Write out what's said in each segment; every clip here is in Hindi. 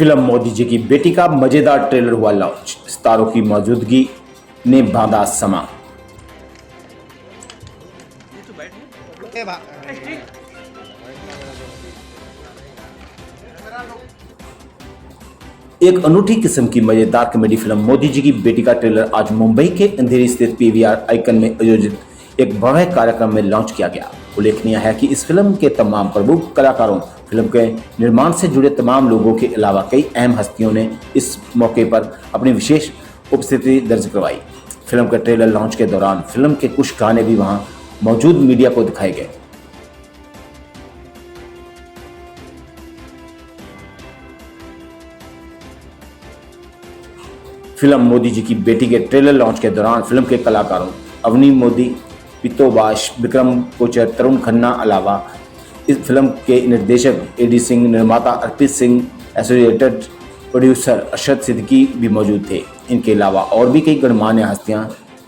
फिल्म मोदी जी की बेटी का मजेदार ट्रेलर हुआ लॉन्च। सितारों की मौजूदगी ने बांधा समा। एक अनूठी किस्म की मजेदार कॉमेडी फिल्म मोदी जी की बेटी का ट्रेलर आज मुंबई के अंधेरी स्थित पीवीआर आइकन में आयोजित एक भव्य कार्यक्रम में लॉन्च किया गया। उल्लेखनीय है कि इस फिल्म के तमाम प्रमुख कलाकारों, फिल्म के निर्माण से जुड़े तमाम लोगों के अलावा कई अहम हस्तियों ने इस मौके पर अपनी विशेष उपस्थिति दर्ज करवाई। फिल्म के ट्रेलर लॉन्च के दौरान फिल्म के कुछ गाने भी वहां मौजूद मीडिया को दिखाए गए। फिल्म मोदी जी की बेटी के ट्रेलर लॉन्च के दौरान फिल्म के कलाकारों अवनी मोदी, पितोबाश, विक्रम कोचर, तरुण खन्ना अलावा इस फिल्म के निर्देशक एडी सिंह, निर्माता अर्पित सिंह, एसोसिएटेड प्रोड्यूसर अरशद सिद्दीकी भी मौजूद थे। इनके अलावा और भी कई गणमान्य हस्तियां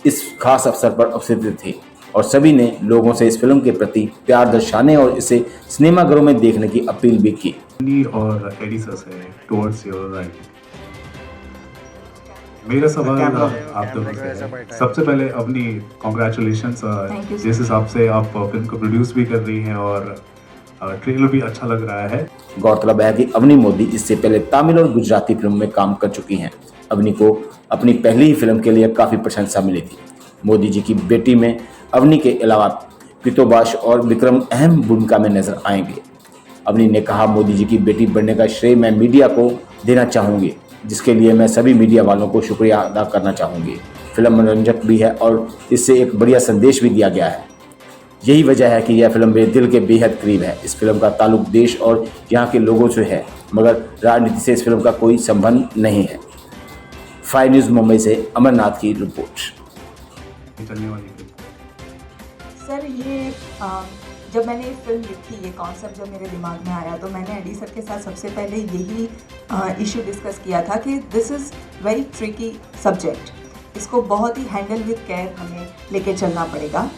इस खास अवसर पर उपस्थित थे और सभी ने लोगों से इस फिल्म के प्रति प्यार दर्शाने और इसे सिनेमाघरों में देखने की अपील भी की। और एडी सर से टुवर्ड्स योर राइट। मेरा सवाल आप दोनों से है। सबसे पहले अपनी कॉन्ग्रेचुलेशंस जिस हिसाब से आप फिल्म को प्रोड्यूस भी कर रही हैं और ट्रेलर भी अच्छा लग रहा है। गौरतलब है कि अवनी मोदी इससे पहले तमिल और गुजराती फिल्म में काम कर चुकी हैं। अवनी को अपनी पहली ही फिल्म के लिए काफ़ी प्रशंसा मिली थी। मोदी जी की बेटी में अवनी के अलावा पितोबाश और विक्रम अहम भूमिका में नजर आएंगे। अवनी ने कहा, मोदी जी की बेटी बनने का श्रेय मैं मीडिया को देना चाहूँगी, जिसके लिए मैं सभी मीडिया वालों को शुक्रिया अदा करना चाहूँगी। फिल्म मनोरंजक भी है और इससे एक बढ़िया संदेश भी दिया गया है। यही वजह है कि यह फिल्म मेरे दिल के बेहद करीब है। इस फिल्म का ताल्लुक देश और यहाँ के लोगों से है, मगर राजनीति से इस फिल्म का कोई संबंध नहीं है। 5 न्यूज़ मुंबई से अमरनाथ की रिपोर्ट। सर जब मैंने ये फिल्म लिखी, ये कॉन्सेप्ट जब मेरे दिमाग में आया तो मैंने एडी सर के साथ सबसे पहले यही इशू डिस्कस किया था कि this is very tricky subject, इसको बहुत ही हैंडल विद केयर हमें लेके चलना पड़ेगा।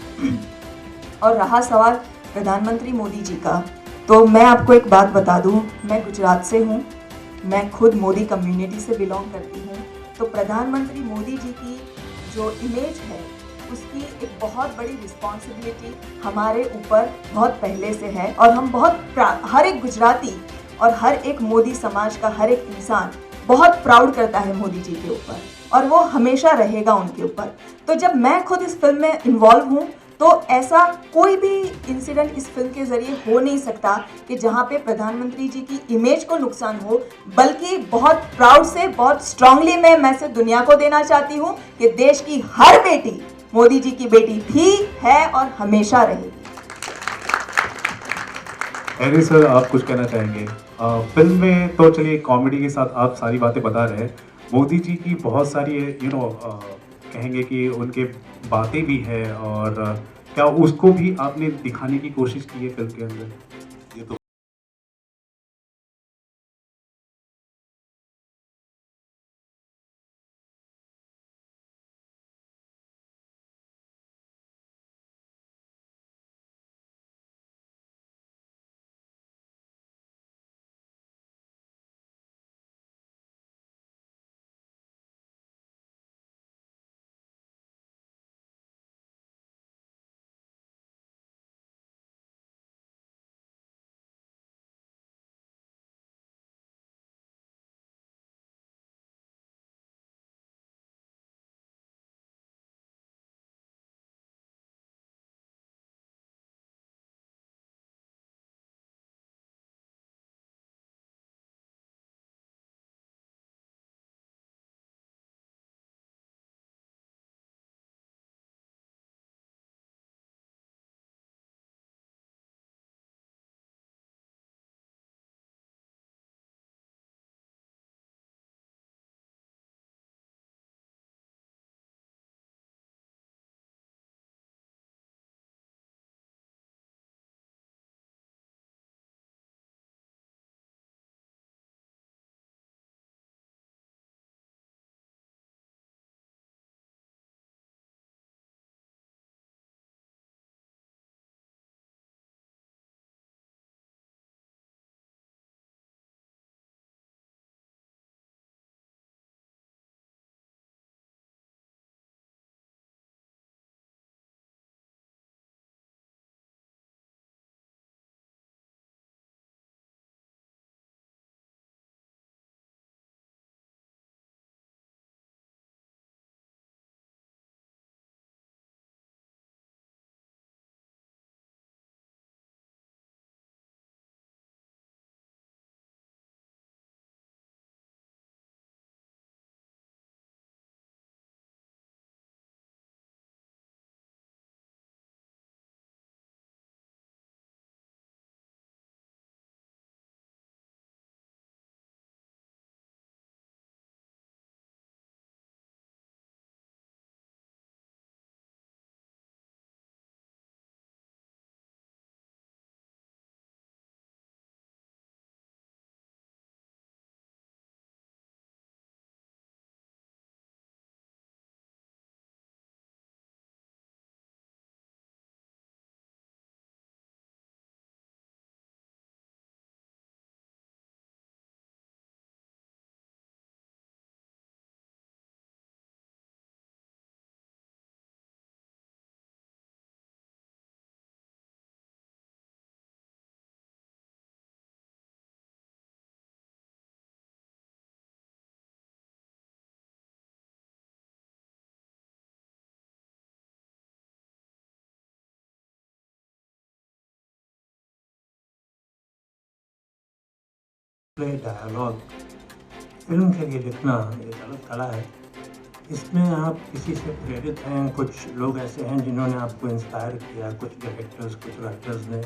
और रहा सवाल प्रधानमंत्री मोदी जी का, तो मैं आपको एक बात बता दूं, मैं गुजरात से हूं, मैं खुद मोदी कम्युनिटी से बिलोंग करती हूं। तो प्रधानमंत्री मोदी जी की जो इमेज है उसकी एक बहुत बड़ी रिस्पॉन्सिबिलिटी हमारे ऊपर बहुत पहले से है और हम हर एक गुजराती और हर एक मोदी समाज का हर एक इंसान बहुत प्राउड करता है मोदी जी के ऊपर और वो हमेशा रहेगा उनके ऊपर। तो जब मैं खुद इस फिल्म में इन्वॉल्व हूँ तो ऐसा कोई भी इंसिडेंट इस फिल्म के ज़रिए हो नहीं सकता कि जहाँ पे प्रधानमंत्री जी की इमेज को नुकसान हो, बल्कि बहुत प्राउड से, बहुत स्ट्रांगली मैं मैसेज दुनिया को देना चाहती हूँ कि देश की हर बेटी मोदी जी की बेटी थी, है और हमेशा रहेगी। एडी सर, आप कुछ कहना चाहेंगे? फिल्म में तो चलिए कॉमेडी के साथ आप सारी बातें बता रहे हैं, मोदी जी की बहुत सारी कहेंगे कि उनके बातें भी हैं और क्या उसको भी आपने दिखाने की कोशिश की है फिल्म के अंदर? ये तो प्ले डायलॉग फिल्म के लिए लिखना एक अलग कला है। इसमें आप किसी से प्रेरित हैं? कुछ लोग ऐसे हैं जिन्होंने आपको इंस्पायर किया, कुछ डायरेक्टर्स, कुछ राइटर्स ने,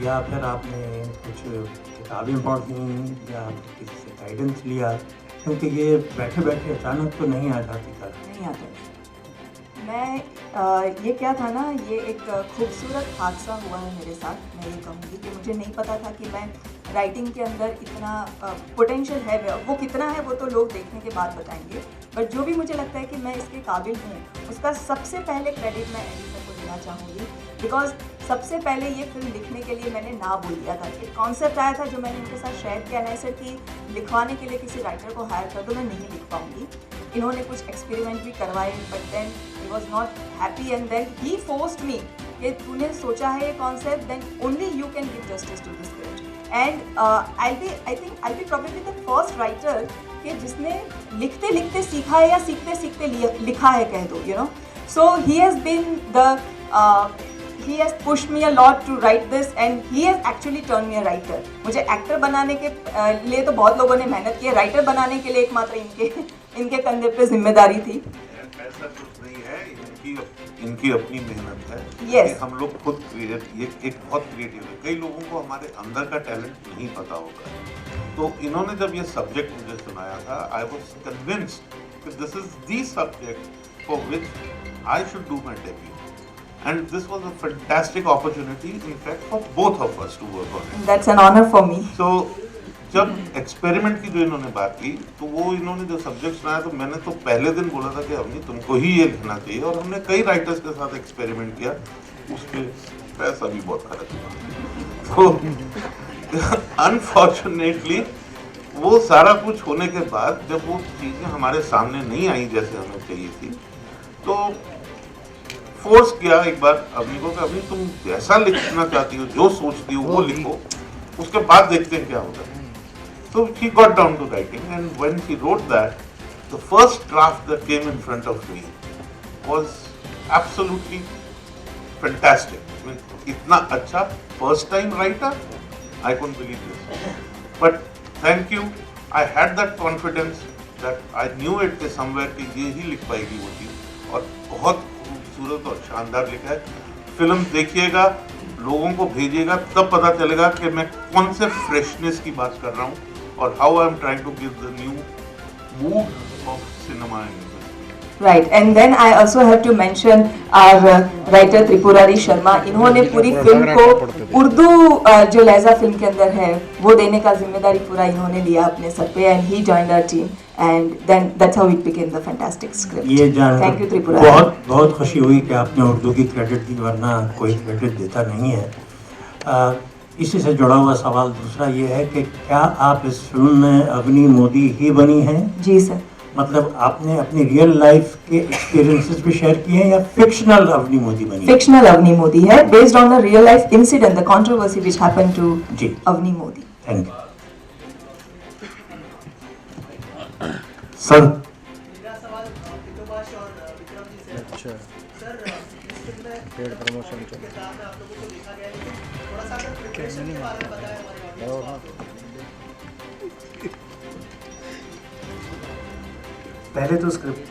या फिर आपने कुछ किताबें पढ़ी या किसी से गाइडेंस लिया? क्योंकि ये बैठे बैठे अचानक तो नहीं आ जाती कला। नहीं आता। मैं ये क्या था ना, ये एक खूबसूरत हादसा हुआ है मेरे साथ। मैं ये कहूँगी कि मुझे नहीं पता था कि मैं राइटिंग के अंदर इतना पोटेंशियल है। वो कितना है वो तो लोग देखने के बाद बताएंगे, बट जो भी मुझे लगता है कि मैं इसके काबिल हूँ, उसका सबसे पहले क्रेडिट मैं एडी सर को देना चाहूँगी। बिकॉज सबसे पहले ये फिल्म लिखने के लिए मैंने ना बोल दिया था। एक कॉन्सेप्ट आया था जो मैंने उनके साथ शेयर किया ना सर कि लिखवाने के लिए किसी राइटर को हायर कर दो, मैं नहीं लिख पाऊँगी। इन्होंने कुछ एक्सपेरिमेंट भी करवाए, but then he was not happy and then he forced me कि तूने सोचा है ये concept, then only you can give justice to this script. And I think I be probably the first writer कि जिसने लिखते लिखते सीखा है या सीखते सीखते लिखा है कह दो, you know. So he has been the he has pushed me a lot to write this and he has actually turned me a writer. मुझे एक्टर बनाने के लिए तो बहुत लोगों ने मेहनत की है, राइटर बनाने के लिए एकमात्र इनके कंधे पे जिम्मेदारी थी। ऐसा कुछ नहीं है, इनकी अपनी मेहनत है। Yes. हम लोग खुद ये एक बहुत क्रिएटिव है। कई लोगों को हमारे अंदर का टैलेंट नहीं पता होगा, तो इन्होंने जब ये सब्जेक्ट मुझे सुनाया था, आई वाज कन्विंस्ड कि this is the subject for which I should do my debut. And this was a fantastic opportunity, in fact, for both of us to work on it. That's an honor for me. So, जब एक्सपेरिमेंट की जो इन्होंने बात की, तो वो इन्होंने जो सब्जेक्ट सुनाया, तो मैंने तो पहले दिन बोला था कि अवनी तुमको ही ये लिखना चाहिए, और हमने कई राइटर्स के साथ एक्सपेरिमेंट किया, उस पर पैसा भी बहुत खर्च हुआ। तो अनफॉर्चुनेटली वो सारा कुछ होने के बाद जब वो चीज़ें हमारे सामने नहीं आई जैसे हमें चाहिए थी, तो फोर्स किया एक बार अवनी को कि अवनी तुम जैसा लिखना चाहती हो, जो सोचती हो वो लिखो, उसके बाद देखते हैं क्या होता है। So he got down to writing, and when he wrote that, the first draft that came in front of me was absolutely fantastic. I mean, इतना अच्छा first time writer, I couldn't believe this. But thank you, I had that confidence that I knew it कि somewhere कि ये ही लिख पाएगी वो चीज़, और बहुत खूबसूरत और शानदार लिखा है। फिल्म देखिएगा, लोगों को भेजिएगा, तब पता चलेगा कि मैं कौन से फ्रेशनेस की बात कर रहा हूँ, और how I am trying to give the new mood of cinema in Right, and then I also have to mention our writer Tripurari Sharma. इन्होंने पूरी फिल्म को उर्दू जो लहजा फिल्म के अंदर है वो देने का जिम्मेदारी पूरा इन्होंने लिया अपने सर पे, and he joined our team, and then that's how it became the fantastic script. ये जानकर Thank you त्रिपुरारी। बहुत खुशी हुई कि आपने उर्दू की क्रेडिट दी, वरना कोई क्रेडिट देता नहीं है। इसी से जुड़ा हुआ सवाल दूसरा ये है कि क्या आप इस फिल्म में अवनी मोदी ही बनी हैं? जी सर। मतलब आपने अपनी रियल लाइफ के एक्सपीरियंसेस भी शेयर किए हैं, या फिक्शनल अवनी मोदी बनी? फिक्शनल अवनी मोदी है, based on the real life incident, the controversy which happened to ji Avni Modi. Thank you sir. मेरा सवाल पितोबाश और विक्रम जी से। अच्छा सर, इस फिल्म में पेड प्रमोशन किरदार में आप लोगों को देखा गया है, लेकिन थोड़ा सा अगर प्रिपरेशन के बारे में बताएं हमारे ऑडियंस को। पहले तो स्क्रिप्ट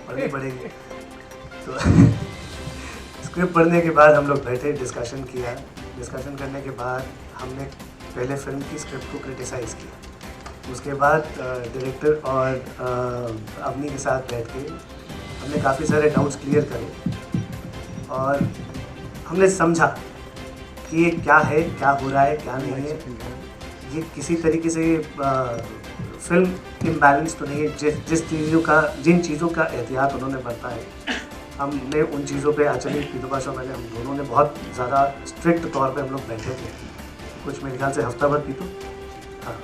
पढ़नी पड़ेगी, तो स्क्रिप्ट पढ़ने के बाद हम लोग बैठे, डिस्कशन किया। डिस्कशन करने के बाद हमने पहले फिल्म की स्क्रिप्ट को क्रिटिसाइज़ किया। उसके बाद डायरेक्टर और अवनी के साथ बैठ के हमने काफ़ी सारे डाउट्स क्लियर करे, और हमने समझा कि ये क्या है, क्या हो रहा है, क्या नहीं है। ये किसी तरीके से फिल्म इम्बैलेंस तो नहीं है। जिन चीज़ों का एहतियात उन्होंने बरता है, हमने उन चीज़ों पे एक्चुअली पितोबाश और मैंने, हम दोनों ने बहुत ज़्यादा स्ट्रिक्ट तौर पे हम लोग बैठे थे, कुछ मेरे ख्याल से हफ्ता भर पीतो। हाँ,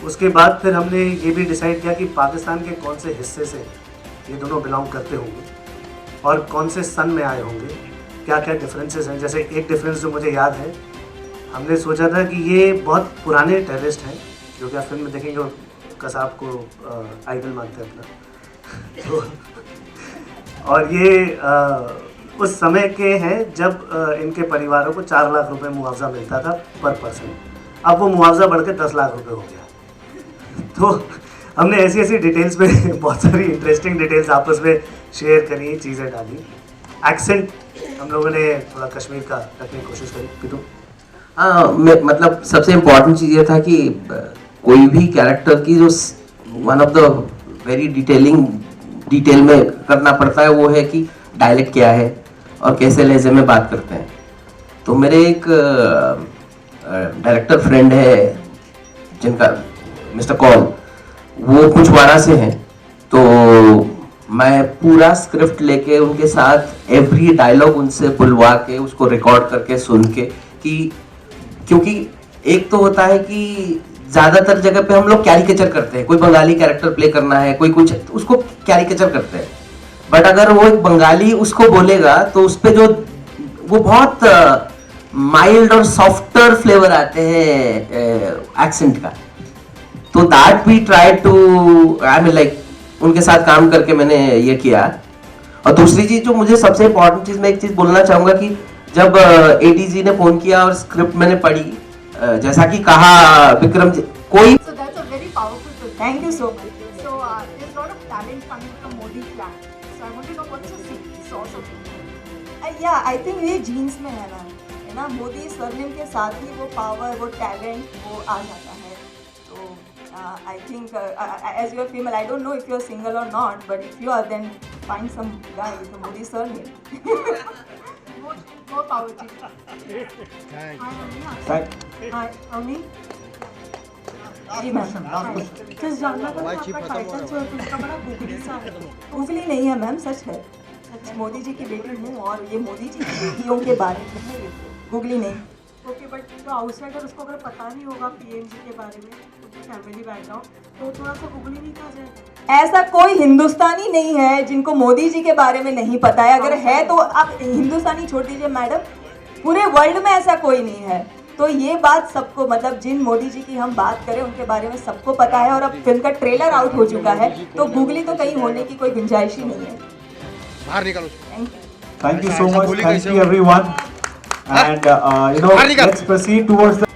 उसके बाद फिर हमने ये भी डिसाइड किया कि पाकिस्तान के कौन से हिस्से से ये दोनों बिलोंग करते होंगे और कौन से सन में आए होंगे, क्या क्या डिफरेंसेस हैं। जैसे एक डिफरेंस जो मुझे याद है, हमने सोचा था कि ये बहुत पुराने टेररिस्ट हैं, जो कि आप फिल्म में देखेंगे कसाब को आइडल मानते हैं अपना, तो और ये उस समय के हैं जब इनके परिवारों को 4 लाख रुपए मुआवजा मिलता था पर पर्सन, अब वो मुआवजा बढ़ के 10 लाख रुपए हो गया। तो हमने ऐसी ऐसी डिटेल्स में बहुत सारी इंटरेस्टिंग डिटेल्स आपस में शेयर करी, चीज़ें डाली। एक्सेंट हम लोगों ने थोड़ा कश्मीर का रखने की कोशिश करी। पिटू मतलब सबसे इम्पोर्टेंट चीज़ ये था कि कोई भी कैरेक्टर की जो one of the very detail में करना पड़ता है वो है कि डायलेक्ट क्या है और कैसे लहजे में बात करते हैं। तो मेरे एक डायरेक्टर फ्रेंड है जिनका मिस्टर कॉल, वो कुछवाड़ा से हैं, तो मैं पूरा स्क्रिप्ट लेके उनके साथ एवरी डायलॉग उनसे बुलवा के उसको रिकॉर्ड करके सुन के, कि क्योंकि एक तो होता है कि ज़्यादातर जगह पे हम लोग कैरिकेचर करते हैं, कोई बंगाली कैरेक्टर प्ले करना है, कोई कुछ, तो उसको कैरिकेचर करते हैं। बट अगर वो एक बंगाली उसको बोलेगा तो उस पर जो वो बहुत माइल्ड और सॉफ्टर फ्लेवर आते हैं एक्सेंट का। तो that we try to, I mean like उनके साथ काम करके मैंने ये किया। और दूसरी चीज़ जो मुझे सबसे इम्पोर्टेंट चीज़, मैं एक चीज़ बोलना चाहूँगा कि जब एडीजी ने फ़ोन किया और स्क्रिप्ट मैंने पढ़ी, जैसा कि कहा विक्रम जी, कोई So that's a very powerful film. Thank you so much. So there's a lot of talent coming from Modi clan. So I want to know what's the secret sauce of it? Yeah, I think ये जीन्स में है ना, मोदी सरनेम के साथ ही वो पावर, वो टैलेंट वो आ जाता है। तो I think as you are female, I don't know if you are single or not, but if you are, then find some guy with a Modi surname. More power to you. Hi, Avni. जी मैम, जस्ट जानना था आपका टाइटल जो है उसका बड़ा गुगली सा है। गुगली नहीं है मैम, सच है। सच मोदी जी की बेटी हूँ और ये मोदी जी की बेटियों के बारे में है, ये गुगली नहीं। ओके, बट जो आउटसाइडर उसको अगर पता नहीं होगा पीएम जी के बारे में, उनकी फैमिली बैकग्राउंड, तो थोड़ा सा गुगली नहीं कहा जाएगा? ऐसा कोई हिंदुस्तानी नहीं है जिनको मोदी जी के बारे में नहीं पता है। अगर है तो आप हिंदुस्तानी छोड़ दीजिए मैडम, पूरे वर्ल्ड में ऐसा कोई नहीं है। तो ये बात सबको, मतलब जिन मोदी जी की हम बात करें उनके बारे में सबको पता है। और अब फिल्म का ट्रेलर आउट हो चुका है, तो गूगली तो कहीं होने की कोई गुंजाइश ही नहीं है। बाहर निकालो। Thank you so much. Thank you everyone. And let's proceed towards the